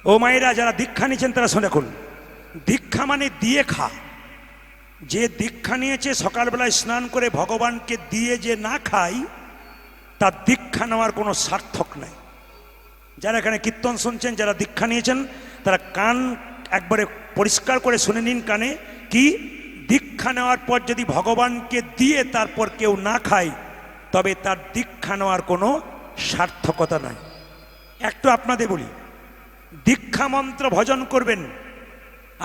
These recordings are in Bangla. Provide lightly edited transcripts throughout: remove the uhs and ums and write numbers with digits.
ও মায়েরা যারা দীক্ষা নিয়েছেন তারা শুনে রাখুন, দীক্ষা মানে দিয়ে খা। যে দীক্ষা নিয়েছে সকালবেলায় স্নান করে ভগবানকে দিয়ে যে না খায় তার দীক্ষা নেওয়ার কোনো সার্থক নাই। যারা এখানে কীর্তন শুনছেন, যারা দীক্ষা নিয়েছেন, তারা কান একবারে পরিষ্কার করে শুনে নিন কানে, কি দীক্ষা নেওয়ার পর যদি ভগবানকে দিয়ে তারপর কেউ না খায় তবে তার দীক্ষা নেওয়ার কোনো সার্থকতা নাই। একটু আপনাদের বলি, দীক্ষা মন্ত্র ভজন করবেন।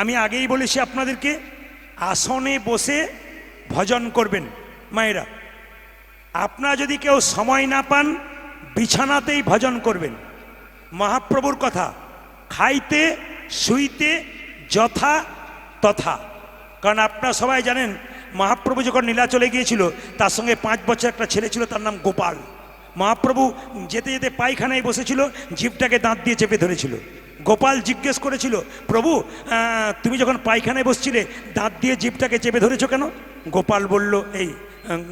আমি আগেই বলেছি আপনাদেরকে, আসনে বসে ভজন করবেন। মায়েরা, আপনারা যদি কেউ সময় না পান বিছানাতেই ভজন করবেন। মহাপ্রভুর কথা, খাইতে শুইতে যথা তথা। কারণ আপনারা সবাই জানেন মহাপ্রভু যখন নীলাচলে গিয়েছিল তার সঙ্গে 5 বছর একটা ছেলে ছিল, তার নাম গোপাল। মহাপ্রভু যেতে যেতে পায়খানায় বসেছিল, জিভটাকে দাঁত দিয়ে চেপে ধরেছিল। গোপাল জিজ্ঞেস করেছিল, প্রভু তুমি যখন পায়খানায় বসছিলে দাঁত দিয়ে জিভটাকে চেপে ধরেছো কেন? গোপাল বলল,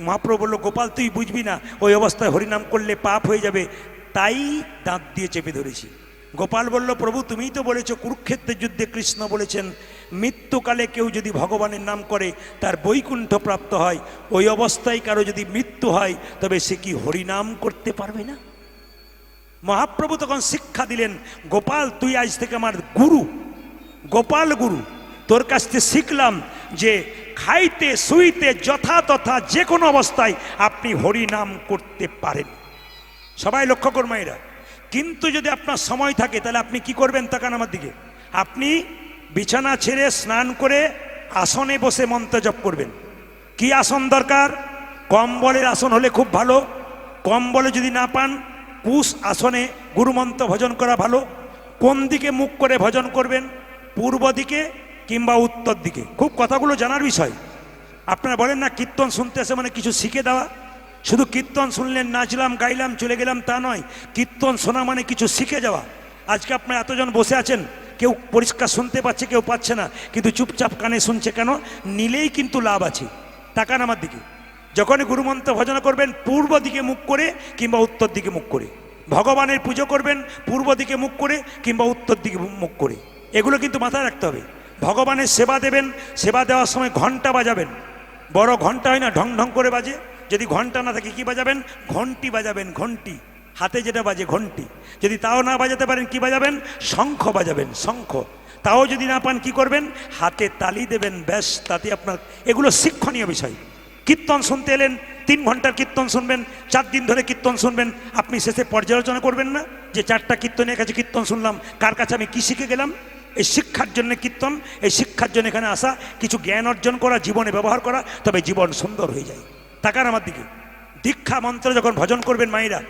মহাপ্রভু বলল, গোপাল তুই বুঝবি না, ওই অবস্থায় হরিনাম করলে পাপ হয়ে যাবে, তাই দাঁত দিয়ে চেপে ধরেছি। গোপাল বলল, প্রভু তুমিই তো বলেছো কুরুক্ষেত্রের যুদ্ধে কৃষ্ণ বলেছেন মৃত্যুকালে কেউ যদি ভগবানের নাম করে তার বৈকুণ্ঠ প্রাপ্ত হয়, ওই অবস্থায় কারো যদি মৃত্যু হয় তবে সে কি হরিনাম করতে পারবে না? মহাপ্রভু তখন শিক্ষা দিলেন, গোপাল তুই আজ থেকে আমার গুরু, গোপাল গুরু, তোর কাছ থেকে শিখলাম যে খাইতে শুইতে যথা তথা যে কোনো অবস্থায় আপনি হরিনাম করতে পারেন। সবাই লক্ষ্য করুন মায়েরা। কিন্তু যদি আপনার সময় থাকে তাহলে আপনি কি করবেন? তাকান আমার দিকে। আপনি বিছানা ছেড়ে স্নান করে আসনে বসে মন্ত্র জপ করবেন। কি আসন দরকার? কম্বলের আসন হলে খুব ভালো। কম্বলে যদি না পান কুশ আসনে গুরুমন্ত্র ভজন করা ভালো। কোন দিকে মুখ করে ভজন করবেন? পূর্ব দিকে কিংবা উত্তর দিকে। খুব কথাগুলো জানার বিষয়। আপনারা বলেন না কীর্তন শুনতে আসে মানে কিছু শিখে দেওয়া। শুধু কীর্তন শুনলেন, নাচলাম গাইলাম চলে গেলাম তা নয়। কীর্তন শোনা মানে কিছু শিখে যাওয়া। আজকে আপনারা এতজন বসে আছেন, কেউ পরিষ্কার শুনতে পাচ্ছে, কেউ পাচ্ছে না, কিন্তু চুপচাপ কানে শুনছে কেন? নিলেই কিন্তু লাভ আছে। তাকান আমার দিকে। যখনই গুরুমন্ত্র ভজন করবেন পূর্ব দিকে মুখ করে কিংবা উত্তর দিকে মুখ করে। ভগবানের পুজো করবেন পূর্ব দিকে মুখ করে কিংবা উত্তর দিকে মুখ করে। এগুলো কিন্তু মাথায় রাখতে হবে। ভগবানের সেবা দেবেন, সেবা দেওয়ার সময় ঘন্টা বাজাবেন। বড় ঘন্টা হয় না, ঢং ঢং করে বাজে। যদি ঘন্টা না থাকে কি বাজাবেন? ঘন্টি বাজাবেন, ঘন্টি। হাতে যেটা বাজে ঘন্টি। যদি তাও না বাজাতে পারেন কি বাজাবেন? শঙ্খ বাজাবেন, শঙ্খ। তাও যদি না পান কি করবেন? হাতে তালি দেবেন, ব্যাস। তাতে আপনার এগুলো শিক্ষণীয় বিষয়। কীর্তন শুনতে এলেন, 3 ঘন্টার কীর্তন শুনবেন, 4 দিন ধরে কীর্তন শুনবেন, আপনি শেষে পর্যালোচনা করবেন না যে 4টা কীর্তনের কাছে কীর্তন শুনলাম, কার কাছে আমি কি শিখে গেলাম? এই শিক্ষার জন্য কীর্তন, এই শিক্ষার জন্য এখানে আসা, কিছু জ্ঞান অর্জন করা, জীবনে ব্যবহার করা, তবে জীবন সুন্দর হয়ে যায়। তাকান আমার দিকে। দীক্ষা মন্ত্র যখন ভজন করবেন মায়েরা,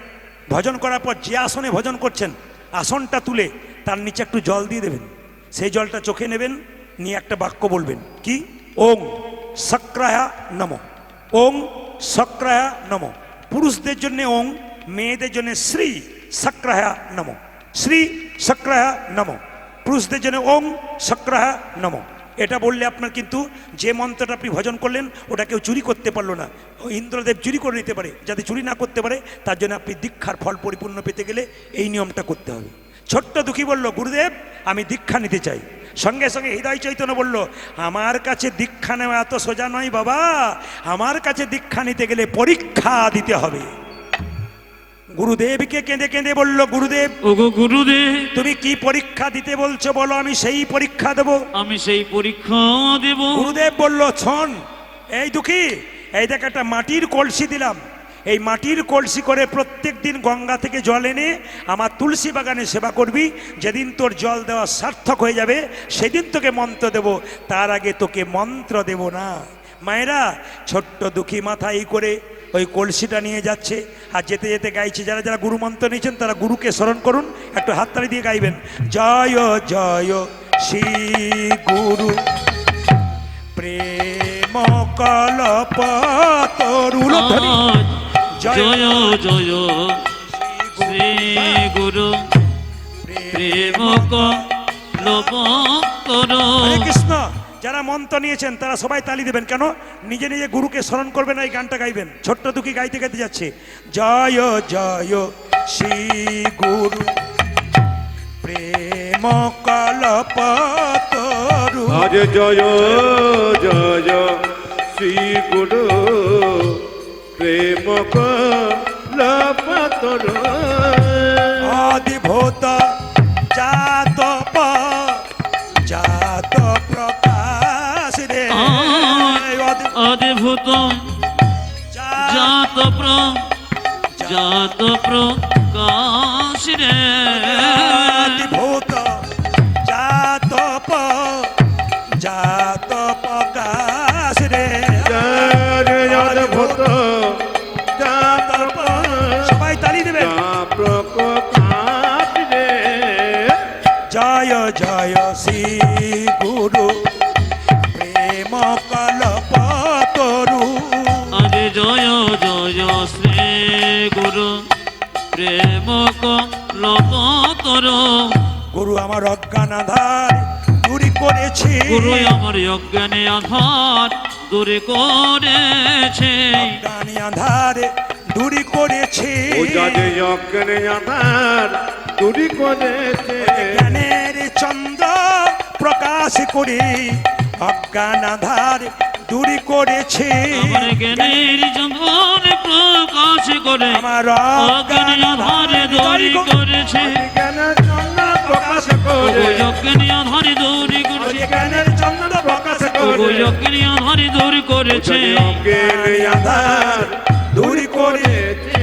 ভজন করার পর যে আসনে ভজন করছেন আসনটা তুলে তার নিচে একটু জল দিয়ে দেবেন। সেই জলটা চোখে নেবেন, নিয়ে একটা বাক্য বলবেন। কি? ওং সক্রায়া নমঃ, ওং সক্রায়া নমঃ। পুরুষদের জন্য ওং, মেয়েদের জন্য শ্রী সক্রায়া নমঃ, শ্রী সক্রায়া নমঃ। পুরুষদের জন্য ওং সক্রায়া নমঃ। এটা বললে আপনার কিন্তু যে মন্ত্রটা আপনি ভজন করলেন ওটা কেউ চুরি করতে পারলো না। ইন্দ্রদেব চুরি করে নিতে পারে। যাতে চুরি না করতে পারে তার জন্য আপনি দীক্ষার ফল পরিপূর্ণ পেতে গেলে এই নিয়মটা করতে হবে। ছোট্ট দুঃখী বলল, গুরুদেব আমি দীক্ষা নিতে চাই। সঙ্গে সঙ্গে হৃদয় চৈতন্য বলল, আমার কাছে দীক্ষা নেওয়া এত সোজা নয় বাবা, আমার কাছে দীক্ষা নিতে গেলে পরীক্ষা দিতে হবে। গুরুদেবকে কেঁদে কেঁদে বলল, গুরুদেব, ওগো গুরুদেব, তুমি কি পরীক্ষা দিতে বলছো বলো, আমি সেই পরীক্ষা দেব। আমি সেই পরীক্ষা দেব। গুরুদেব বলল, শোন এই দুঃখী, এই দেখ একটা মাটির কলসি দিলাম, এই মাটির কলসি করে প্রত্যেক দিন গঙ্গা থেকে জল এনে আমার তুলসী বাগানে সেবা করবি। যেদিন তোর জল দেওয়া সার্থক হয়ে যাবে সেদিন তোকে মন্ত্র দেব, তার আগে তোকে মন্ত্র দেব না। মায়েরা, ছোট্ট দুঃখী মাথায় করে ওই কলসিটা নিয়ে যাচ্ছে, আর যেতে যেতে গাইছে। যারা যারা গুরু মন্ত্র নিয়েছেন তারা গুরুকে স্মরণ করুন, একটু হাততালি দিয়ে গাইবেন, জয় জয় শ্রী গুরু প্রেম কল্পতরু। জয় জয় শ্রী গুরু প্রেম কল্পতরু। হরে কৃষ্ণ। যারা মন্ত্র নিয়েছেন তারা সবাই তালি দেবেন। কেন? নিজে নিজে গুরুকে স্মরণ করবেন, এই গানটা গাইবেন। ছোট্ট দুঃখী গাইতে গাইতে যাচ্ছে, জয় জয় শ্রী গুরু প্রেম প্রেম কল্পতরু আজ জয় জয় শ্রী গুরু প্রেম কল্পতরু অদ্ভুত জাত জাত প্রকাশ রে অদ্ভুত জাত প্রকাশ রে অদ্ভুত জাত জাত প্রকাশ রে অদ্ভুত জাত সবাই তালি দেবেন প্রকাশ রে জয় জয় শ্রী গুরু প্রেম কল্পতরু আজ জয় জয় শ্রী গুরু প্রেম কল্পতর গুরু আমার অজ্ঞান আধার দূরী করেছে গুরু আমার অজ্ঞানে আধার দূরে করেছে অজ্ঞানী আধার দূরী করেছে যাদের অজ্ঞানে আধার দূরী করেছে জ্ঞানের চন্দ্র প্রকাশ করে অজ্ঞান আধার দূরী করেছে আমার জ্ঞানের জঙ্গল প্রকাশ করে আমার অজ্ঞানী আধারে দূরে করেছে জ্ঞানের চন্দ্র প্রকাশ করে অজ্ঞানী আধারে দূরে করেছে জ্ঞানের চন্দ্র প্রকাশ করে অজ্ঞানী আধারে দূরে করেছে অজ্ঞানে আধার দূরী করেছে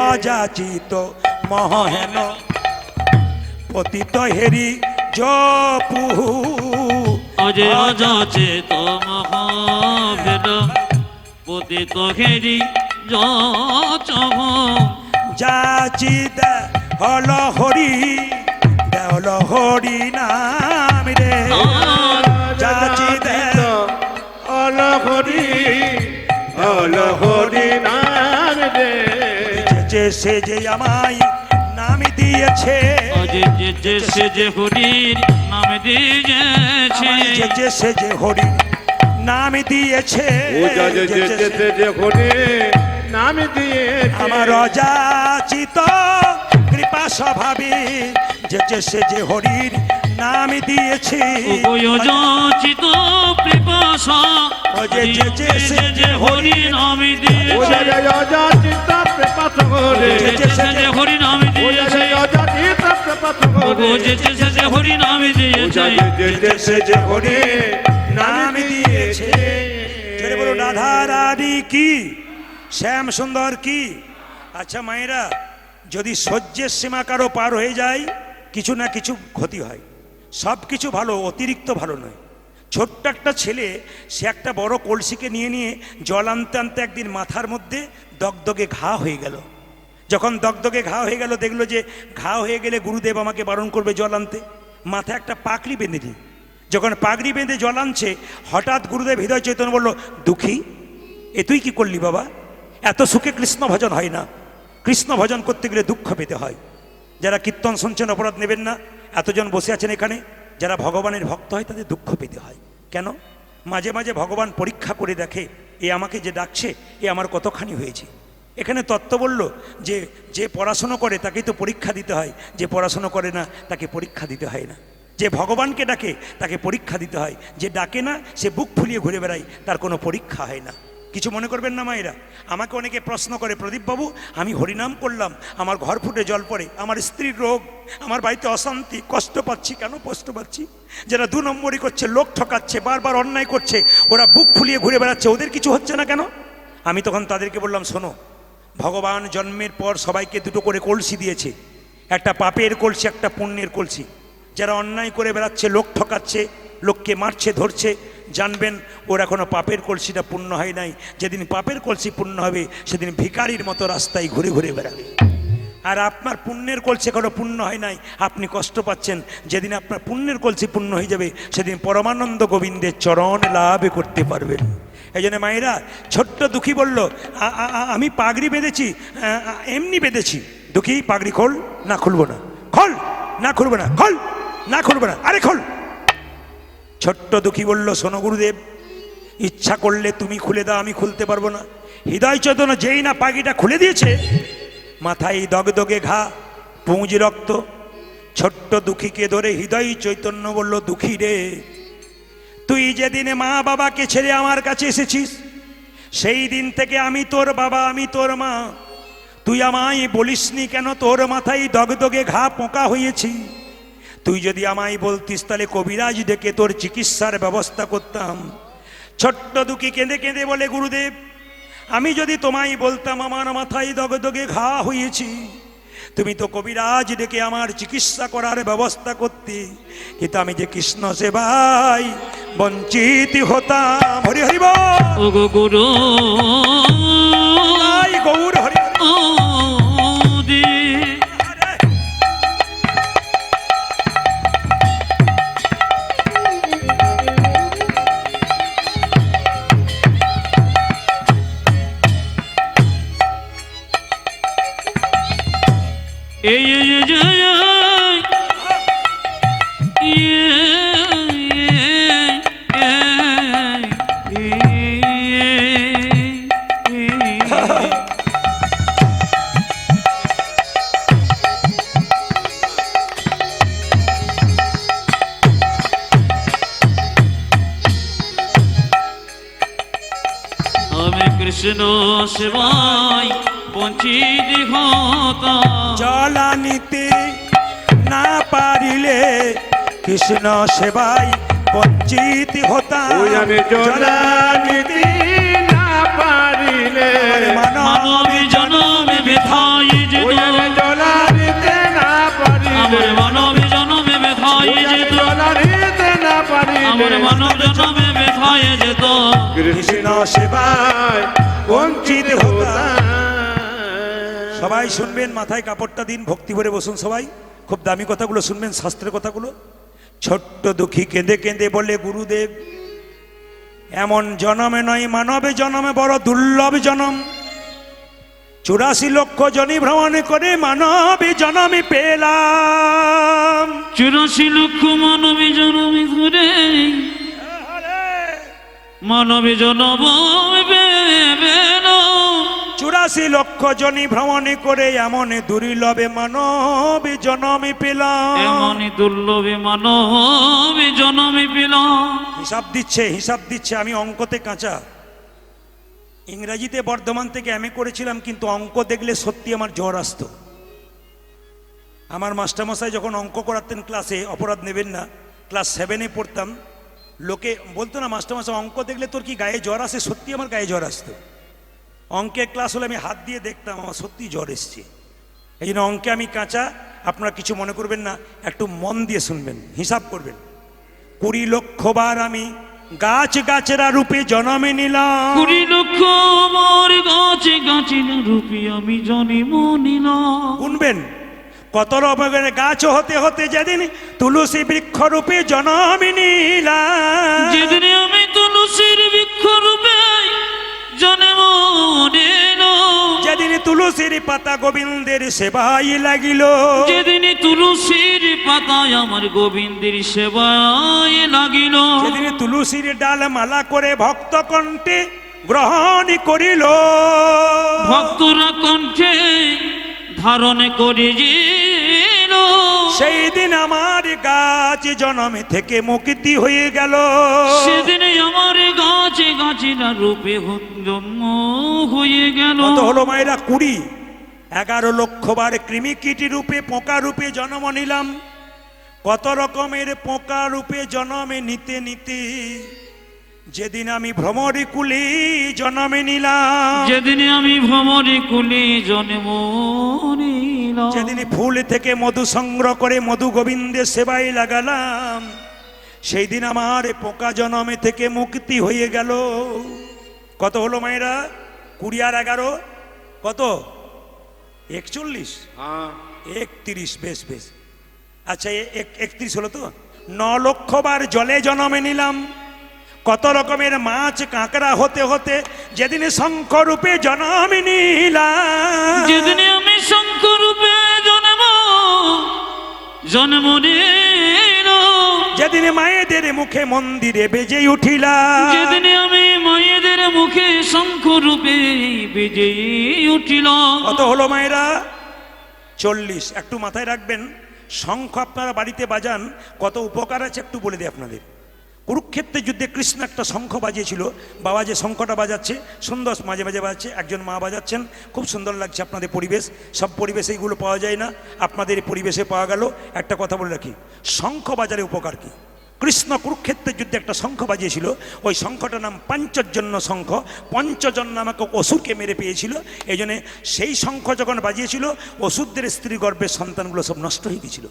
অযাচিত মহেন পতিত হেরি জপু আজ অযাচিত মহাভেদ পতিত ঘেরি যচহ যাচিত হল হরি দেওল হরি নাম রে যাচিত অলহরি অলহরি নাম রে যে সে যে আমায় নাম দিয়েছে আজ যে সে যে হরির নাম দিয়েছে যে যে সে যে হরি নাম দিয়েছে ও যে যে হরি নাম দিয়েছে আমার অযাচিত কৃপা স্বভাবে যে যে সে যে হরির নাম দিয়েছে উপয়োজিত পিপাসা যে হরি নাম ও দিয়েছে যে অযাচিত প্রপাত করে যে হরি নাম ও যে দিয়েছে অযাচিত প্রপাত করে যে হরি নাম দিয়েছে যে যে হরি নাম দিয়েছে জোরে বলো রাধা রানী কি শ্যাম সুন্দর কি আচ্ছা মায়েরা যদি সহ্যের সীমা কারো পার হয়ে যায় কিছু না কিছু ক্ষতি হয় সব কিছু ভালো অতিরিক্ত ভালো নয় ছোট্ট একটা ছেলে সে একটা বড় কলসিকে নিয়ে নিয়ে জল আনতে আনতে একদিন মাথার মধ্যে দগদগে ঘা হয়ে গেল যখন দগদগে ঘা হয়ে গেল দেখলো যে ঘা হয়ে গেলে গুরুদেব আমাকে বারণ করবে জল আনতে মাথায় একটা পাগড়ি বেঁধে দিই যখন পাগড়ি বেঁধে জল আনছে হঠাৎ গুরুদেব হৃদয় চৈতন্য বলল দুঃখী এ তুই কি করলি বাবা এত সুখে কৃষ্ণ ভজন হয় না কৃষ্ণ ভজন করতে গেলে দুঃখ পেতে হয় যারা কীর্তন শুনছেন অপরাধ নেবেন না এতজন বসে আছেন এখানে যারা ভগবানের ভক্ত হয় তাদের দুঃখ পেতে হয় কেন মাঝে মাঝে ভগবান পরীক্ষা করে দেখে এ আমাকে যে ডাকছে এ আমার কতখানি হয়েছে এখানে তত্ত্ব বলল যে যে পড়াশুনো করে তাকেই তো পরীক্ষা দিতে হয় যে পড়াশুনো করে না তাকে পরীক্ষা দিতে হয় না যে ভগবানকে ডাকে তাকে পরীক্ষা দিতে হয় যে ডাকে না সে বুক ফুলিয়ে ঘুরে বেড়ায় তার কোনো পরীক্ষা হয় না কিছু মনে করবেন না মায়েরা আমাকে অনেকে প্রশ্ন করে প্রদীপবাবু আমি হরিনাম করলাম আমার ঘর ফুটে জল পড়ে আমার স্ত্রীর রোগ আমার বাড়িতে অশান্তি কষ্ট পাচ্ছি কেন কষ্ট পাচ্ছি যারা দু নম্বরই করছে লোক ঠকাচ্ছে বারবার অন্যায় করছে ওরা বুক ফুলিয়ে ঘুরে বেড়াচ্ছে ওদের কিছু হচ্ছে না কেন আমি তখন তাদেরকে বললাম শোনো ভগবান জন্মের পর সবাইকে দুটো করে কলসি দিয়েছে একটা পাপের কলসি একটা পুণ্যের কলসি যারা অন্যায় করে বেড়াচ্ছে লোক ঠকাচ্ছে লোককে মারছে ধরছে জানবেন ওর এখনো পাপের কলসিটা পূর্ণ হয় নাই যেদিন পাপের কলসি পূর্ণ হবে সেদিন ভিখারির মতো রাস্তায় ঘুরে ঘুরে বেড়াবে আর আপনার পুণ্যের কলসি এখনো পূর্ণ হয় নাই আপনি কষ্ট পাচ্ছেন যেদিন আপনার পুণ্যের কলসি পূর্ণ হয়ে যাবে সেদিন পরমানন্দ গোবিন্দের চরণ লাভ করতে পারবেন এই জন্য মায়েরা ছোট্ট দুঃখী বলল আমি পাগড়ি বেঁধেছি এমনি বেঁধেছি দুঃখী পাগড়ি খোল না খুলবো না খোল না খুলবো না খোল না খুলবো না আরে খোল ছোট্ট দুঃখী বলল শোনো গুরুদেব ইচ্ছা করলে তুমি খুলে দাও আমি খুলতে পারবো না হৃদয় চেতনা যেই না পাগড়িটা খুলে দিয়েছে মাথায় দগদগে ঘা পুঁজ রক্ত ছোট্ট দুঃখীকে ধরে হৃদয় চৈতন্য বলল, দুঃখী রে, তুই যেদিনে মা বাবাকে ছেড়ে আমার কাছে এসেছিস, সেই দিন থেকে আমি তোর বাবা, আমি তোর মা। তুই আমায় বলিসনি কেন তোর মাথায় দগদগে ঘা পোকা হয়েছি? তুই যদি আমায় বলতিস তাহলে কবিরাজ ডেকে তোর চিকিৎসার ব্যবস্থা করতাম। ছোট্ট দুঃখী কেঁদে কেঁদে বলে, গুরুদেব, আমি যদি তোমায় বলতাম আমার মাথায় দগদগে ঘা হয়েছি, তুমি তো কবিরাজ ডেকে আমার চিকিৎসা করার ব্যবস্থা করতে, কিন্তু আমি যে কৃষ্ণ সেবায় বঞ্চিত হতাম। হরি হরি বল। ও গো গুরু তাই গৌর হরি হরি। ও দি এই আমি কৃষ্ণ সেবাই বঞ্চিত হতাম। জলা নিতে না পারিলে কৃষ্ণ সেবায় বঞ্চিত হতাম। ওই আমি জলা নিতে না পারিলে মানবী জনমে ব্যথাই যেত, ওই আমি জলা নিতে না আমার পারিলে মানবী জনমে ব্যথাই ওই আমি যেত, জলা নিতে না আমার পারিলে মানব জনমে ব্যথাই যেত। কৃষ্ণ সেবায় বঞ্চিত হতাম। সবাই শুনবেন, মাথায় কাপড়টা দিন, ভক্তি ভরে বসুন সবাই। খুব দামি কথাগুলো শুনবেন, শাস্ত্রের কথাগুলো। ছোট্ট দুঃখী কেঁদে কেঁদে বলে, গুরুদেব, এমন জনমে নয়, মানবে জনমে বড় দুর্লভ জনম। 84 লক্ষ জনি ভ্রমণ করে মানবে জনমে পেলাম। 84 লক্ষ মানবী জনমে ধরে মানবী জনম পেল। 84 লক্ষ জনি ভ্রমণ করে এমন দুর্লভে মানবে জনমে পেলাম। এমনই দুর্লভে মানবী জনমে পেল। হিসাব দিচ্ছে। আমি অঙ্কতে কাঁচা। ইংরাজিতে বর্ধমান থেকে এমএ করেছিলাম, কিন্তু অঙ্ক দেখলে সত্যি আমার জ্বর আসতো। আমার মাস্টারমশাই যখন অঙ্ক করাতেন ক্লাসে, অপরাধ নেবেন না, ক্লাস 7-এ পড়তাম, লোকে বলতো না, মাস্টারমশাই অঙ্ক দেখলে তোর কি গায়ে জ্বর আসে? সত্যি আমার গায়ে জ্বর আসতো। অঙ্কের ক্লাস হলে আমি হাত দিয়ে দেখতাম, আমার সত্যি জ্বর এসছে। এই জন্য অঙ্কে আমি কাঁচা। আপনারা কিছু মনে করবেন না, একটু মন দিয়ে শুনবেন, হিসাব করবেন। 20 লক্ষ বার আমি গাছ গাছেরা রূপে জন্মে নিলাম। 20 লক্ষ আমার গাছে গাছের রূপে আমি জন্ম নিলাম। গুনবেন, কত রকমের গাছ হতে হতে যেদিন তুলসী বৃক্ষ রূপে জন্মে নিলাম। যেদিন আমি তুলসীর বৃক্ষ রূপে জন্ম নিলাম। যেদিন তুলসীর পাতা গোবিন্দের সেবাই লাগিল। যেদিন তুলসীর পাতায় আমার গোবিন্দের সেবায় লাগিল। যেদিন তুলসীর ডাল মালা করে ভক্ত কণ্ঠে গ্রহণ করিল। ভক্তরা কণ্ঠে ধারণ করিল। সেই দিন আমার গাছ জন্মে থেকে মুক্তি হয়ে গেল। সেদিন আমার গাছে গাছেরা রূপে জন্ম হয়ে গেল। কত হলো মায়েরা? 20। 11 লক্ষ বার কৃমি কীটি রূপে পোকা রূপে জন্ম নিলাম। কত রকমের পোকা রূপে জন্মে নিতে নিতে যেদিন আমি ভ্রমরে কুলে জন্মে নিলাম। যেদিন আমি ভ্রমরে কুলে জন্ম নিলাম। যেদিন ফুল থেকে মধু সংগ্রহ করে মধু গোবিন্দের সেবায় লাগালাম, সেই দিন আমার পোকা জন্মে থেকে মুক্তি হয়ে গেল। কত হলো মায়েরা? 20 আর 11 কত? 41। হ্যাঁ 31। বেশ বেশ, আচ্ছা 31 হলো তো। 9 লক্ষ বার জলে জন্মে নিলাম। কত রকমের মাছ কাঁকড়া হতে হতে যেদিন শঙ্খ রূপে জন্মে নিলাম। যেদিন আমি শঙ্খ রূপে জন্ম নিলাম। যেদিন মায়েদের মুখে মন্দিরে বেজে উঠিলাম। যেদিন আমি মায়েদের মুখে শঙ্খ রূপে বেজে উঠিলাম। কত হলো মায়েরা? 40। একটু মাথায় রাখবেন, শঙ্খ আপনারা বাড়িতে বাজান, কত উপকার আছে একটু বলে দিই আপনাদের। কুরুক্ষেত্রের যুদ্ধে কৃষ্ণ একটা শঙ্খ বাজিয়েছিল, বাবা যে শঙ্খটা বাজাচ্ছে সুন্দর মাঝে মাঝে বাজাচ্ছে, একজন মা বাজাচ্ছেন, খুব সুন্দর লাগছে আপনাদের পরিবেশ। সব পরিবেশে এইগুলো পাওয়া যায় না, আপনাদের এই পরিবেশে পাওয়া গেল। একটা কথা বলে রাখি, শঙ্খ বাজারে উপকার কী? কৃষ্ণ কুরুক্ষেত্রের যুদ্ধে একটা শঙ্খ বাজিয়েছিল, ওই শঙ্খটার নাম পাঞ্চজন্য শঙ্খ। পঞ্চজন নামক অসুরকে মেরে পেয়েছিল, এই জন্যে সেই শঙ্খ যখন বাজিয়েছিল অসুরদের স্ত্রী গর্ভের সন্তানগুলো সব নষ্ট হয়ে গিয়েছিল,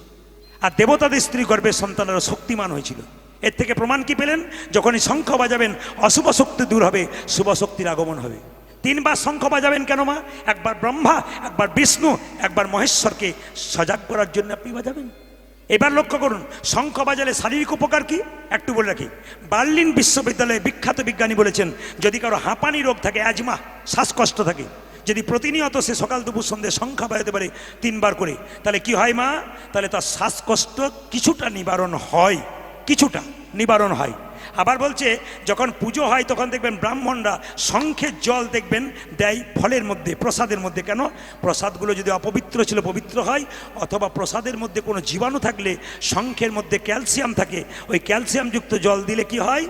আর দেবতাদের স্ত্রী গর্ভের সন্তানেরা শক্তিমান হয়েছিল। এর থেকে প্রমাণ কি পেলেন? যখনই শঙ্খ বাজাবেন অশুভ শক্তি দূর হবে, শুভ শক্তির আগমন হবে। 3 বার শঙ্খ বাজাবেন কেন মা? একবার ব্রহ্মা, একবার বিষ্ণু, একবার মহেশ্বরকে সজাগ করার জন্য আপনি বাজাবেন। এবার লক্ষ্য করুন, শঙ্খ বাজালে শারীরিক উপকার কি একটু বলে রাখি। বার্লিন বিশ্ববিদ্যালয়ে বিখ্যাত বিজ্ঞানী বলেছেন, যদি কারো হাঁপানি রোগ থাকে, অ্যাজমা, শ্বাসকষ্ট থাকে, যদি প্রতিনিয়ত সে সকাল দুপুর সন্ধ্যে শঙ্খ বাজাতে পারে 3 বার করে, তাহলে কি হয় মা? তাহলে তার শ্বাসকষ্ট কিছুটা নিবারণ হয়, কিছুটা নিবারণ হয়। আবার বলছে, যখন পুজো হয় তখন দেখবেন ব্রাহ্মণরা শঙ্খের জল দেখবেন দেয় ফলের মধ্যে, প্রসাদের মধ্যে। কেন? প্রসাদগুলো যদি অপবিত্র ছিল পবিত্র হয়, অথবা প্রসাদের মধ্যে কোনো জীবাণু থাকলে, শঙ্খের মধ্যে ক্যালসিয়াম থাকে, ওই ক্যালসিয়ামযুক্ত জল দিলে কি হয়?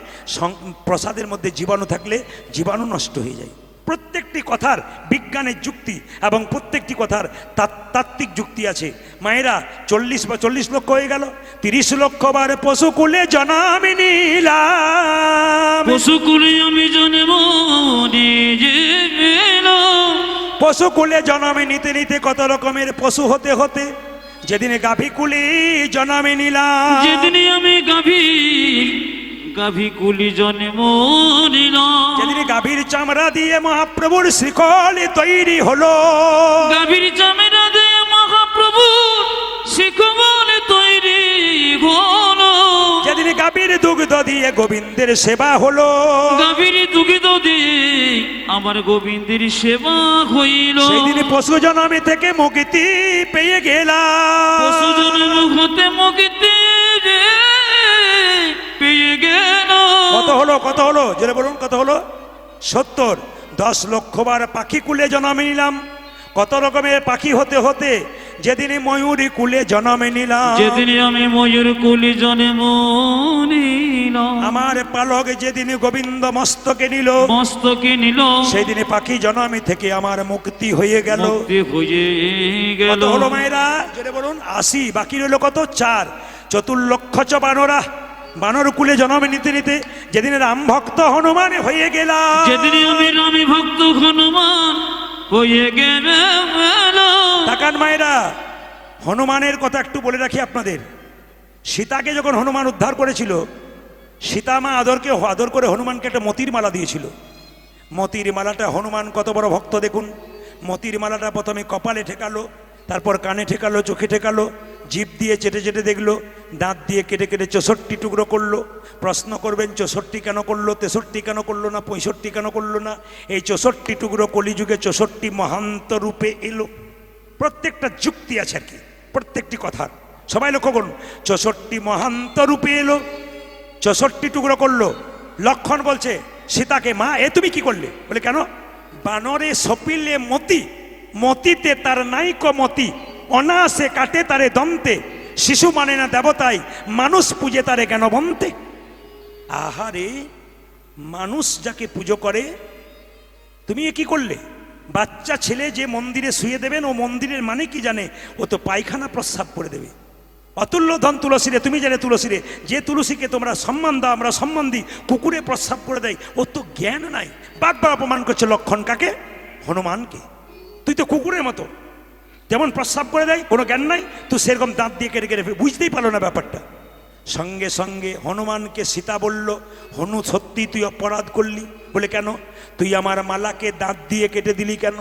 প্রসাদের মধ্যে জীবাণু থাকলে জীবাণু নষ্ট হয়ে যায়। প্রত্যেকটি কথার বিজ্ঞানের যুক্তি এবং প্রত্যেকটি কথার তাত্ত্বিক যুক্তি আছে। মায়েরা 40 লক্ষ হয়ে গেল, 30 লক্ষ বার পশুকুলে জন্ম নিলাম, পশুকুলে আমি জন্ম নিলাম। পশুকুলে জন্ম নিতে নিতে কত রকমের পশু হতে হতে যেদিনে গাভীকুলে জন্ম নিলাম, যেদিনে আমি গাভী কুলি জন্ম নিলাম, যেদিনে গাভীর চামড়া দিয়ে মহাপ্রভুর শ্রীকল তৈরি হলো, গাভীর চামড়া দিয়ে মহাপ্রভু শিখবল তৈরি হলো, যেদিনে গাভীর দুগ্ধ দিয়ে গোবিন্দের সেবা হলো, গাভীর দুগ্ধ দিয়ে আমার গোবিন্দের সেবা হইল, সেদিনে পশু জন্মে থেকে মুক্তি পেয়ে গেলাম, পশু জন্ম হতে মুক্তি পেয়ে গেল। কত হলো জোরে বলুন, কত হলো? 70। 10 লক্ষ বার পাখি কুলে জন্ম নিলাম, কত রকমের পাখি হতে হতে যেদিনে ময়ূরী কুলে জন্ম নিলাম, যেদিনে আমি ময়ূর কুলি জন্ম নিলাম, আমার পালক যেদিনে গোবিন্দ মস্তকে নিল, সেদিনে পাখি জন্মে থেকে আমার মুক্তি হয়ে গেল, মুক্তি হয়ে গেল। কত হলো মায়েরা? জোরে বলুন। 80। বাকি রইল কত? 4। 4 লক্ষ চ বানরা, বানর কুলে জন্ম নিতে নিতে যেদিন রাম ভক্ত হনুমান হয়ে গেলাম, যেদিন আমি রামী ভক্ত হনুমান হয়ে গেল। তাকান মায়েরা, হনুমানের কথা একটু বলে রাখি আপনাদের। সীতাকে যখন হনুমান উদ্ধার করেছিল, সীতা মা আদর করে হনুমানকে একটা মতির মালা দিয়েছিল। মতির মালাটা হনুমান কত বড় ভক্ত দেখুন। মতির মালাটা প্রথমে কপালে ঠেকালো, তারপর কানে ঠেকালো, চোখে ঠেকালো, জিভ দিয়ে চেটে চেটে দেখলো, দাঁত দিয়ে কেটে কেটে 64 টুকরো করলো। প্রশ্ন করবেন 64 কেন করলো, 63 কেন করলো না, 65 কেন করলো না? এই 64 টুকরো কলিযুগে 64 মহান্ত রূপে এলো। প্রত্যেকটা যুক্তি আছে আর কি, প্রত্যেকটি কথার। সবাই লক্ষ্য করুন, 64 মহান্ত রূপে এলো, 64 টুকরো করলো। লক্ষণ বলছে সীতাকে, মা এ তুমি কি করলে? বলে কেন? বানরে সপিলে মতি, মতিতে তার নাইক মতি, অনাসে কাটে তারে দন্তে, শিশু মানে না দেবতাই, মানুষ পূজে তারে কেন বন্তে। আহারে, মানুষ যাকে পুজো করে তুমি এ কি করলে? বাচ্চা ছেলে যে মন্দিরে শুয়ে দেবেন, ও মন্দিরের মানে কি জানে? ও তো পায়খানা প্রস্রাব করে দেবে। অতুল্য ধন তুলসীরে, তুমি জানে তুলসীরে, যে তুলসীকে তোমরা সম্মান দাও, আমরা সম্মান দিই, কুকুরে প্রস্রাব করে দেয়। ও তো জ্ঞান নাই। বারবার অপমান করছে লক্ষণ কাকে? হনুমানকে। তুই তো কুকুরের মতো, যেমন প্রস্রাব করে দেয়, কোনো জ্ঞান নাই, তুই সেরকম দাঁত দিয়ে কেটে কেটে বুঝতেই পারলো না ব্যাপারটা। সঙ্গে সঙ্গে হনুমানকে সীতা বলল, হনু সত্যি তুই অপরাধ করলি? বলে কেন? তুই আমার মালাকে দাঁত দিয়ে কেটে দিলি কেন?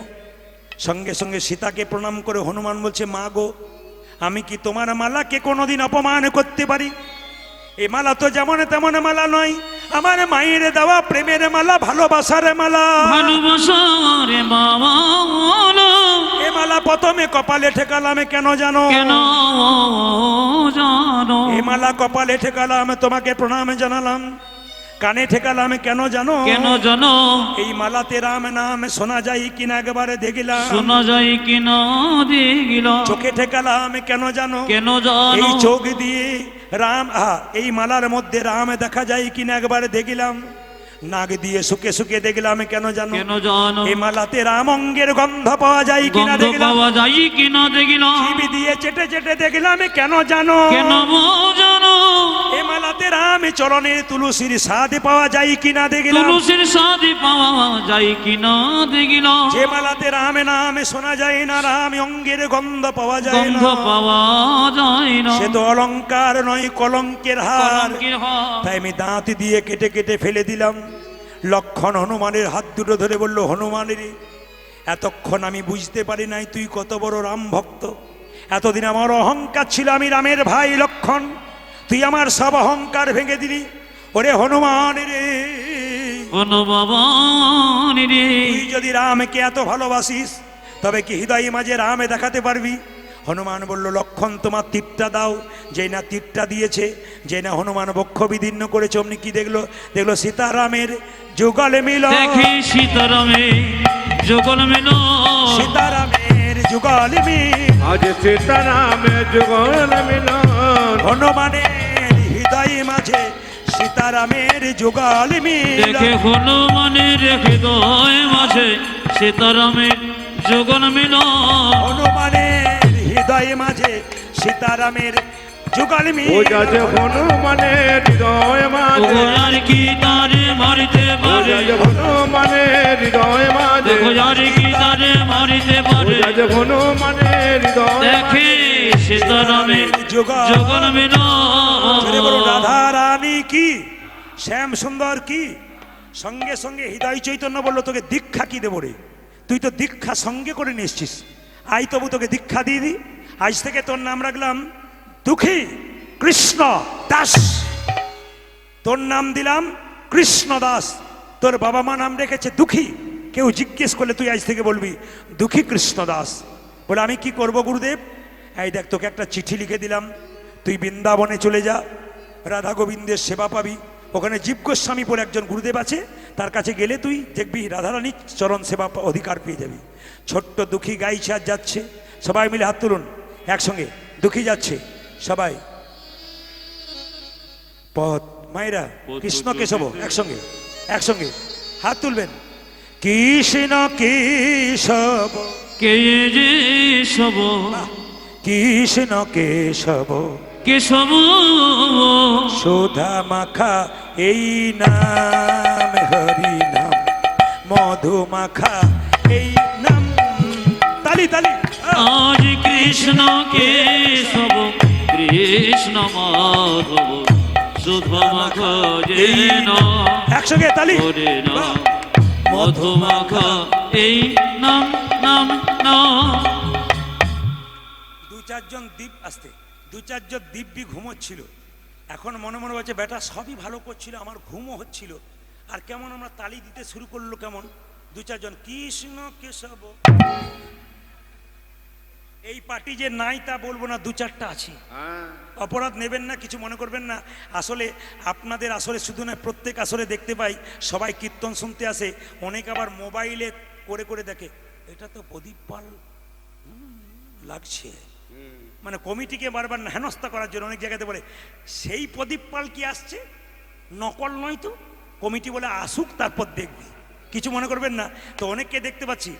সঙ্গে সঙ্গে সীতাকে প্রণাম করে হনুমান বলছে, মা গো, আমি কি তোমার মালাকে কোনোদিন অপমান করতে পারি? এ মালা তো যেমন তেমন মালা নয়, আমার মায়ের দেওয়া প্রেমের মালা, ভালোবাসার মালা। ভালোবাসার মালা, এ মালা প্রথমে কপালে ঠেকালাম কেন জানো? কেন জানো? এ মালা কপালে ঠেকালাম, তোমাকে প্রণাম জানালাম। কানে ঠেকালাম কেন জানো? কেন জানো? এই মালাতে রাম নাম শোনা যায় কিনা একবারে দেখিলাম। শোনা যায় কিনা দেখিলাম। চোখে ঠেকালাম কেন জানো? কেন জানো? এই চোখ দিয়ে রাম এই মালার মধ্যে রাম দেখা যায় কিনা একবারে দেখিলাম। নাক দিয়ে শুকে শুকে দেখলাম কেন জানো? কেন জানো? এই মালাতে রাম অঙ্গের গন্ধ পাওয়া যায় কিনা গন্ধ দেখলাম। পাওয়া যায় কিনা দেখিলাম। জিভ দিয়ে চেটে চেটে দেখলাম কেন জানো? কেন জানো? এই মালাতে রাম চরণের তুলসীর স্বাদ পাওয়া যায় কিনা দেখলাম। তুলসীর সাথে পাওয়া যায় কিনা দেখিলাম। যে মালাতে রাম নাম শোনা যায় না, রাম অঙ্গের গন্ধ পাওয়া যায় গন্ধ না, পাওয়া যায় না। সে তো অলংকার নয় কলঙ্কের হার। কলঙ্কের হার। তাই আমি দাঁত দিয়ে কেটে কেটে ফেলে দিলাম। লক্ষণ হনুমানের হাত দুটো ধরে বলল, হনুমানের এতক্ষণ আমি বুঝতে পারি নাই তুই কত বড় রাম ভক্ত। এতদিন আমার অহংকার ছিল আমি রামের ভাই লক্ষণ, তুই আমার সব অহংকার ভেঙে দিলি। ওরে হনুমান রে, হনুমান রে, তুই যদি রামকে এত ভালোবাসিস তবে কি হৃদয় মাঝে রামে দেখাতে পারবি? হনুমান বলল, লক্ষণ তোমার তীরটা দাও। যেই না তীরটা দিয়েছে, যে না হনুমান বক্ষ বিদীর্ণ করেছে, অমনি কি দেখলো? দেখলো সীতারামের যুগল মিল। দেখি সীতারামের যুগল মিল। সীতারামের যুগল মিল। আজ সীতারামে যুগল মিলন। হনুমানের হৃদয় মাঝে সীতারামের যুগল মিল। দেখে হনুমানের হৃদয় মাঝে সীতারামের যুগল মিল। হনুমানের হৃদয় মাঝে সীতারামের যুগল মিল। ও যাচ্ছে হনুমানের হৃদয় মাঝে। ও আর কি তারে মারিতে ও পারে? যাচ্ছে হনুমানের হৃদয় মাঝে। দেখো আর কি তারে মারিতে ও পারে? যাচ্ছে হনুমানের হৃদয় দেখে সীতারামের যুগল মিল। ছেড়ে বলো, রাধা রানী কি, শ্যাম সুন্দর কি। সঙ্গে সঙ্গে হৃদয় চৈতন্য বললো, তোকে দীক্ষা কি দেবো রে? তুই তো দীক্ষা সঙ্গে করে নিয়ে এসছিস, আই তবু তোকে দীক্ষা দিয়ে দি। আজ থেকে তোর নাম রাখলাম দুঃখী কৃষ্ণ দাস। তোর নাম দিলাম কৃষ্ণ দাস। তোর বাবা মা নাম রেখেছে দুঃখী। কেউ জিজ্ঞেস করলে তুই আজ থেকে বলবি দুঃখী কৃষ্ণ দাস। বলে আমি কি করব গুরুদেব? এই দেখ, তোকে একটা চিঠি লিখে দিলাম, তুই বৃন্দাবনে চলে যা, রাধা গোবিন্দের সেবা পাবি। ওখানে জীব গোস্বামী বলে একজন গুরুদেব আছে, তার কাছে গেলে তুই দেখবি রাধারানীর চরণ সেবা অধিকার পেয়ে যাবি। ছোট্ট দুঃখী গাইছে আর যাচ্ছে, সবাই মিলে হাত তুলুন একসঙ্গে। দুঃখী যাচ্ছে সবাই, পথ মায়েরা কৃষ্ণ কেশব একসঙ্গে একসঙ্গে হাত তুলবেন। কৃষ্ণ কেশব কে যে সব কৃষ্ণ কেশব কেশব সুধা মাখা এই নাম, হরি নাম মধু মাখা এই নাম। তালি তালি। আজ কৃষ্ণ কেশব কৃষ্ণ মাধব সুধমাখ যেন একসঙ্গে তালি। হরে নাম মধুমাখ এই নাম নাম নাম। দু চারজন দ্বীপ আসতে, দু চারজন দিব্যি ঘুমোচ্ছিল। এখন মনে মনে বলছে, বেটা সবই ভালো করছিল, আমার ঘুমও হচ্ছিল, আর কেমন আমরা তালি দিতে শুরু করলো কেমন। দু চারজন কৃষ্ণ কেশব, এই পার্টি যে নাই তা বলবো না, দু চারটা আছে। অপরাধ নেবেন না, কিছু মনে করবেন না। আসলে আপনাদের আসলে শুধু না, প্রত্যেক আসলে দেখতে পাই সবাই কীর্তন শুনতে আসে, অনেক আবার মোবাইলে করে করে দেখে, এটা তো প্রদীপ পাল লাগছে, মানে কমিটিকে বারবার হেনস্থা করার জন্য অনেক জায়গাতে বলে সেই প্রদীপ পাল কি আসছে, নকল নয় তো, কমিটি বলে আসুক তারপর দেখবি, কিছু মনে করবেন না। তো অনেককে দেখতে পাচ্ছি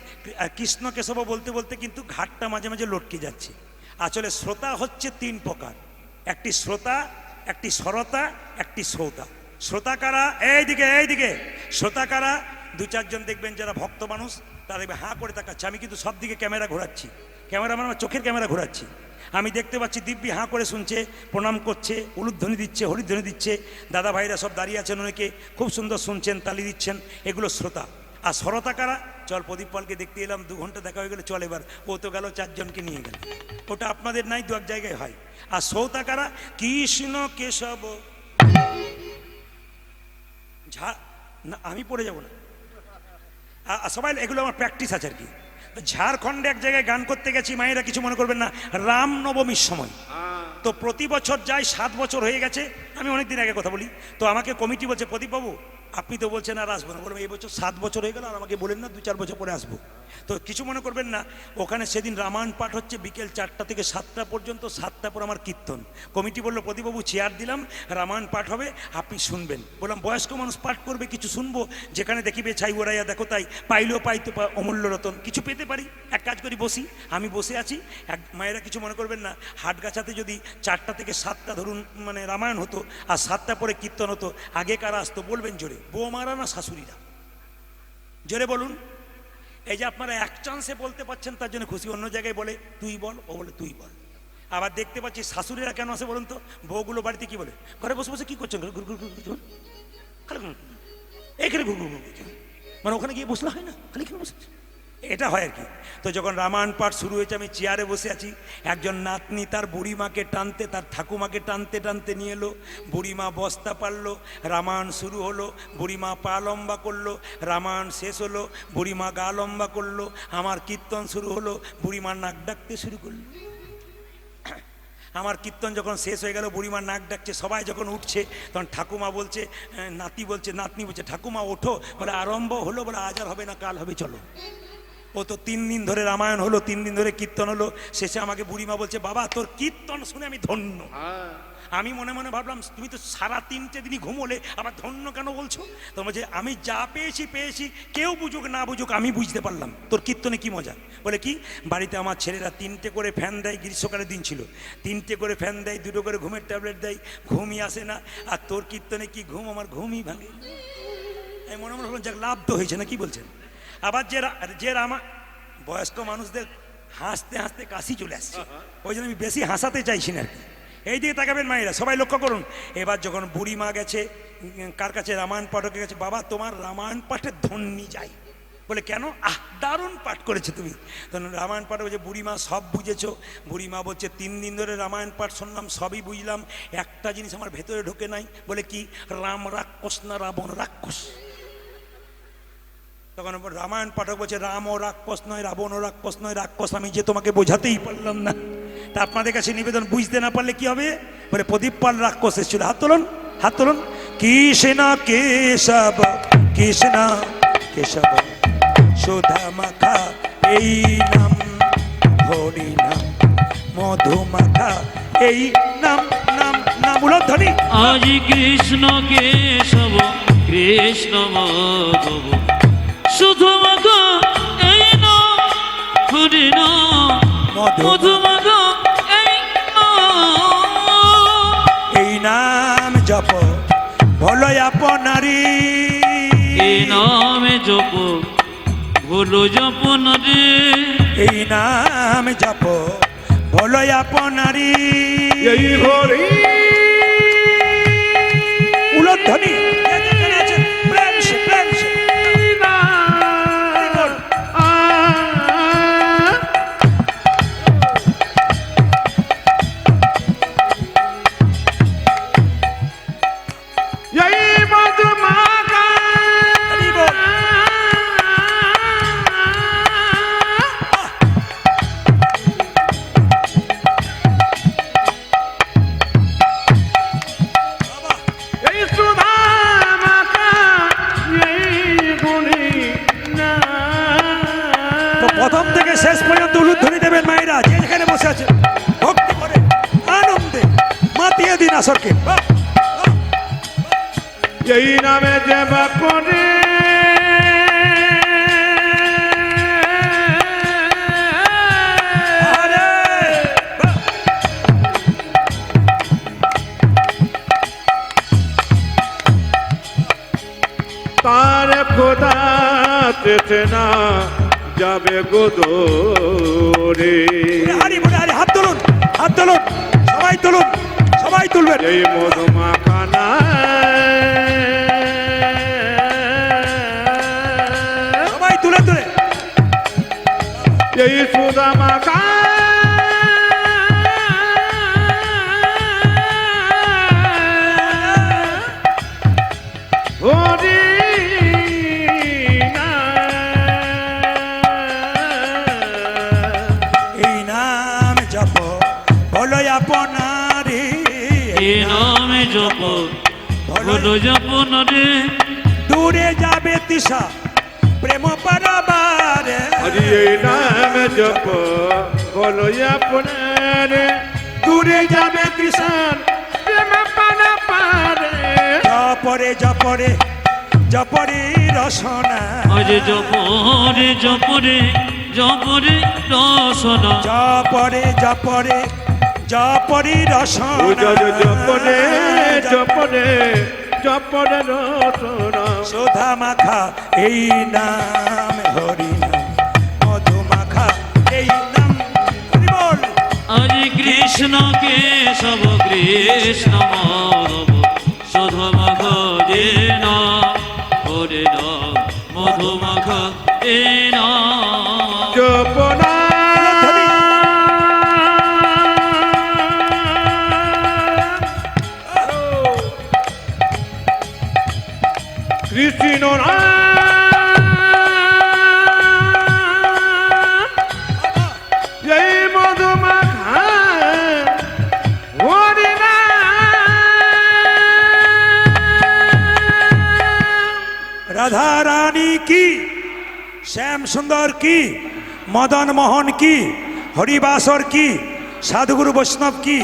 কৃষ্ণ কেশব বলতে বলতে কিন্তু ঘাটটা মাঝে মাঝে লটকে যাচ্ছে। আসলে শ্রোতা হচ্ছে তিন প্রকার, একটি শ্রোতা, একটি সরতা, একটি শ্রোতা। শ্রোতা কারা? এইদিকে এইদিকে। শ্রোতা কারা? দু চারজন দেখবেন যারা ভক্ত মানুষ, তারা দেখবে হাঁ করে তাকাচ্ছে। আমি কিন্তু সব দিকে ক্যামেরা ঘোরাচ্ছি, ক্যামেরা মানে আমার চোখের ক্যামেরা ঘোরাচ্ছি। আমি দেখতে পাচ্ছি দিব্যি হাঁ করে শুনছে, প্রণাম করছে, উলুধ্বনি দিচ্ছে, হরিধ্বনি দিচ্ছে। দাদা ভাইরা সব দাঁড়িয়ে আছেন, অনেকে খুব সুন্দর শুনছেন, তালি দিচ্ছেন। এগুলো শ্রোতা। আর সরতা কারা? চল প্রদীপ পালকে দেখতে এলাম, 2 ঘন্টা দেখা হয়ে গেলে, চল এবার ও তো গেল, 4 জনকে নিয়ে গেল। ওটা আপনাদের নাই, 2 এক জায়গায় হয়। আর শ্রোতা কারা? কৃষ্ণ কেশব ঝা না, আমি পড়ে যাব না, সবাই এগুলো আমার প্র্যাকটিস আছে আর কি। ঝাড়খণ্ডে এক জায়গায় গান করতে গেছি, মায়েরা কিছু মনে করবেন না, রামনবমীর সময় তো প্রতি বছর যাই, 7 বছর হয়ে গেছে। আমি অনেক দিন আগে কথা বলি, তো আমাকে কমিটি বলছে, প্রদীপবাবু আপনি তো বলছেন আর আসবো না। বললাম এই বছর 7 বছর হয়ে গেল, আর আমাকে বলেন না 2-4 বছর পরে আসবো। তো কিছু মনে করবেন না, ওখানে সেদিন রামায়ণ পাঠ হচ্ছে বিকেল 4টা থেকে 7টা পর্যন্ত। 7টা পর আমার কীর্তন। কমিটি বললো প্রদীপবাবু চেয়ার দিলাম, রামায়ণ পাঠ হবে, আপনি শুনবেন। বললাম বয়স্ক মানুষ পাঠ করবে, কিছু শুনবো, যেখানে দেখিবে ছাই ওরাইয়া দেখো তাই, পাইলেও পাইতে অমূল্য রতন, কিছু পেতে পারি, এক কাজ করি বসি। আমি বসে আছি, এক মায়েরা কিছু মনে করবেন না, হাটগাছাতে যদি 4টা থেকে 7টা ধরুন মানে রামায়ণ হতো, আর 7টা পরে কীর্তন হতো, আগে কারা আসতো বলবেন জোরে? বৌমারা না শাশুড়িরা? জোরে বলুন। এই যে আপনারা এক চান্সে বলতে পারছেন তার জন্য খুশি। অন্য জায়গায় বলে তুই বল, ও বলে তুই বল। আবার দেখতে পাচ্ছি শাশুড়িরা কেন আসে বলুন তো? বউগুলো বাড়িতে কি বলে, ঘরে বসে বসে কি করছেন, এখানে মানে ওখানে গিয়ে বসলে হয় না, খালি এখানে বসে, এটা হয় আর কি। তো যখন রামায়ণ পাঠ শুরু হয়েছে, আমি চেয়ারে বসে আছি, একজন নাতনি তার বুড়িমাকে টানতে, তার ঠাকুমাকে টানতে টানতে নিয়ে এলো। বুড়িমা বস্তা পারলো, রামায়ণ শুরু হলো, বুড়িমা পা লম্বা করলো, রামায়ণ শেষ হলো, বুড়িমা গা লম্বা করলো, আমার কীর্তন শুরু হলো, বুড়িমা নাক ডাকতে শুরু করলো। আমার কীর্তন যখন শেষ হয়ে গেল, বুড়িমার নাক ডাকছে, সবাই যখন উঠছে, তখন ঠাকুমা বলছে, নাতনি বলছে ঠাকুমা ওঠো। বলে আরম্ভ হলো, বলে আজ আর হবে না, কাল হবে, চলো। ও তো 3 দিন ধরে রামায়ণ হলো, 3 দিন ধরে কীর্তন হলো। শেষে আমাকে বুড়িমা বলছে, বাবা তোর কীর্তন শুনে আমি ধন্য। আমি মনে মনে ভাবলাম, তুমি তো সারা 3টে দিনই ঘুমোলে, আবার ধন্য কেন বলছো? তো বলছে আমি যা পেয়েছি, কেউ বুঝুক না বুঝুক আমি বুঝতে পারলাম তোর কীর্তনে কি মজা। বলে কি? বাড়িতে আমার ছেলেরা 3টে করে ফ্যান দেয়, গ্রীষ্মকালের দিন ছিল, 3টে করে ফ্যান দেয়, 2টো করে ঘুমের ট্যাবলেট দেয়, ঘুমই আসে না। আর তোর কীর্তনে কি ঘুম, আমার ঘুমই ভাঙে। আমি মনে মনে ভাবলাম যাক, লাভ তো হয়েছে না, কি বলছেন? আবার যে আমার বয়স্ক মানুষদের হাসতে হাসতে কাশি চলে আসছে, ওই জন্য আমি বেশি হাসাতে চাইছি না আর কি। এই দিকে তাকাবেন মায়েরা, সবাই লক্ষ্য করুন। এবার যখন বুড়ি মা গেছে কার কাছে, রামায়ণ পাঠকের কাছে, বাবা তোমার রামায়ণ পাঠে ধন্যি যাই। বলে কেন? দারুণ পাঠ করেছে তুমি। তখন রামায়ণ পাঠ বলছে, বুড়িমা সব বুঝেছো? বুড়িমা বলছে 3 দিন ধরে রামায়ণ পাঠ শুনলাম, সবই বুঝলাম, একটা জিনিস আমার ভেতরে ঢোকে নাই। বলে কি? রাম রাক্ষস না রাবণ রাক্ষস। তখন রামায়ণ পাঠক বলছে, রাম ও রাক্ষস নয়, রাবণ ও রাক্ষস নয়, রাক্ষস আমি যে তোমাকে বোঝাতেই পারলাম না। তা আপনাদের কাছে নিবেদন, বুঝতে না পারলে কি হবে? বলে প্রদীপ পাল রাক্ষস এসেছিল। হাত তুলুন, হাত তুলুন। কৃষ্ণ কেশব, কৃষ্ণ কেশব, সুধা মাখা এই নাম, হরি নাম, মধু মাখা এই নাম, নাম নাম উলধ্বনি। আজ কৃষ্ণ কেশব, কৃষ্ণ মাধব, শুধু মাখা এই নাম, হরি নাম, মধু মাখা এই নাম। এই নাম জপ ভলো আপনারি, এই নামে জপ ভলো জপনারে, এই নাম জপ ভলো আপনারি। এই হরি উলধ্বনি প্রেম সে, প্রেম সে। প্রথম থেকে শেষ পর্যন্ত উলুধ্বনি দেবেন মায়েরা, যে যেখানে বসে আছে, ভক্তি করে আনন্দে মাতিয়ে দিন আসরকে। এই নামে জপ করে তার খোদা চেতনা যাবে গোদরে। হারি বলে হারি, হাত তুলুন, হাত তুলুন, সবাই তুলুন, সবাই তুলবেন। এই মধুমাখানা সবাই তুলে তুলে, এই সুদা মাখা হরি এই নাম জপ বলো আপনার নাম জপ হলো জপন রে দূরে যাবে তৃষা প্রেম পারাবারে হরি এই নাম জপ বলো আপনার দূরে যাবে কৃষ্ণ প্রেম পানা পারে জপরে জপরে জপরে রসনা আজ জপরে জপরে জপরে রসনা জপরে জপরে জপরে রসনা জপনে জপনে জপনে রসনা সুধা মাখা এই নাম হরি নাম মধু মাখা এই নাম হরি বল আজ কৃষ্ণ কেশব কৃষ্ণ মাধব সুধমখ যে নাম হরে নাম মধুমখ এ নাম জপনা কৃষ্ণ জয় মধুমাখা হরি রাধা রানী কি শ্যাম সুন্দর কি মদন মোহন কি হরিবাসর কি সাধুগুরু বৈষ্ণব কি